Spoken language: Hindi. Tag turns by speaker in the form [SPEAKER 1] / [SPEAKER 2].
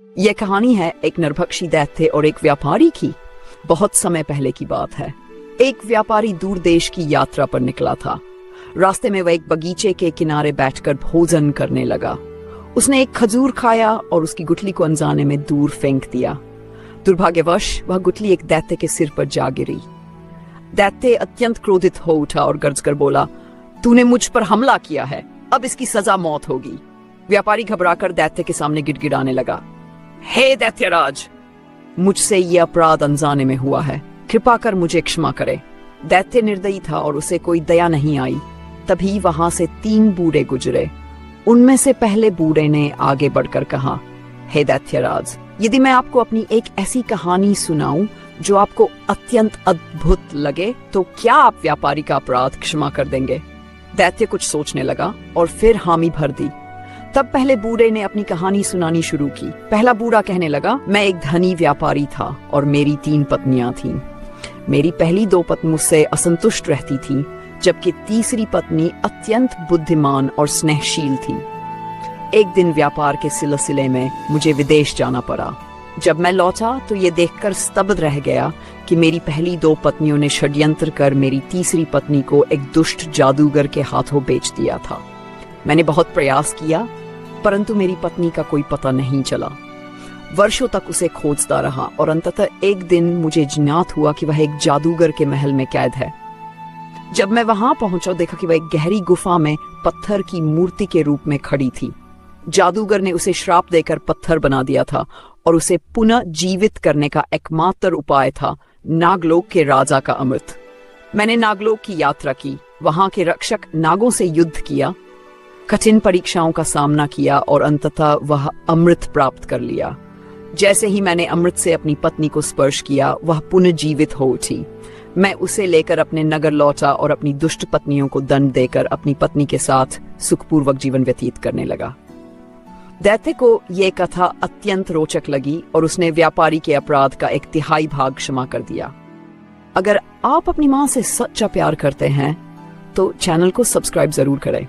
[SPEAKER 1] यह कहानी है एक नरभक्षी दैत्य और एक व्यापारी की। बहुत समय पहले की बात है। एक व्यापारी दूर देश की यात्रा पर निकला था। रास्ते में वह एक बगीचे के किनारे बैठकर भोजन करने लगा। उसने एक खजूर खाया और उसकी गुठली को अनजाने में दूर फेंक दिया। दुर्भाग्यवश वह गुठली एक दैत्य के सिर पर जा गिरी। दैत्य अत्यंत क्रोधित हो उठा और गर्ज कर बोला, तूने मुझ पर हमला किया है, अब इसकी सजा मौत होगी। व्यापारी घबराकर दैत्य के सामने गिड़गिड़ाने लगा, हे दैत्यराज, मुझसे यह अपराध अनजाने में हुआ है, कृपा कर मुझे क्षमा करे। दैत्य निर्दयी था और उसे कोई दया नहीं आई। तभी वहां से 3 बूढ़े गुजरे। उनमें से पहले बूढ़े ने आगे बढ़कर कहा, हे दैत्यराज, यदि मैं आपको अपनी एक ऐसी कहानी सुनाऊं जो आपको अत्यंत अद्भुत लगे तो क्या आप व्यापारी का अपराध क्षमा कर देंगे? दैत्य कुछ सोचने लगा और फिर हामी भर दी। तब पहले बूढ़े ने अपनी कहानी सुनानी शुरू की। पहला बूढ़ा कहने लगा, मैं एक धनी व्यापारी था और मेरी 3 पत्नियां थीं। मेरी पहली 2 पत्नी मुझसे असंतुष्ट रहती थीं, जबकि तीसरी पत्नी अत्यंत बुद्धिमान और स्नेहशील थी। एक दिन व्यापार के सिलसिले में मुझे विदेश जाना पड़ा। जब मैं लौटा तो ये देखकर स्तब्ध रह गया कि मेरी पहली 2 पत्नियों ने षड्यंत्र कर मेरी तीसरी पत्नी को एक दुष्ट जादूगर के हाथों बेच दिया था। मैंने बहुत प्रयास किया, परंतु मेरी पत्नी का कोई पता नहीं चला। वर्षों तक उसे खोजता रहा और अंततः एक दिन मुझे ज्ञात हुआ कि वह एक जादूगर के महल में कैद है। जब मैं वहां पहुंचा, देखा कि वह एक गहरी गुफा में पत्थर की मूर्ति के रूप में खड़ी थी। जादूगर ने उसे श्राप देकर पत्थर बना दिया था और उसे पुनः जीवित करने का एकमात्र उपाय था नागलोक के राजा का अमृत। मैंने नागलोक की यात्रा की, वहां के रक्षक नागों से युद्ध किया, कठिन परीक्षाओं का सामना किया और अंततः वह अमृत प्राप्त कर लिया। जैसे ही मैंने अमृत से अपनी पत्नी को स्पर्श किया, वह पुनर्जीवित हो उठी। मैं उसे लेकर अपने नगर लौटा और अपनी दुष्ट पत्नियों को दंड देकर अपनी पत्नी के साथ सुखपूर्वक जीवन व्यतीत करने लगा। दैत्य को यह कथा अत्यंत रोचक लगी और उसने व्यापारी के अपराध का 1/3 भाग क्षमा कर दिया। अगर आप अपनी मां से सच्चा प्यार करते हैं तो चैनल को सब्सक्राइब जरूर करें।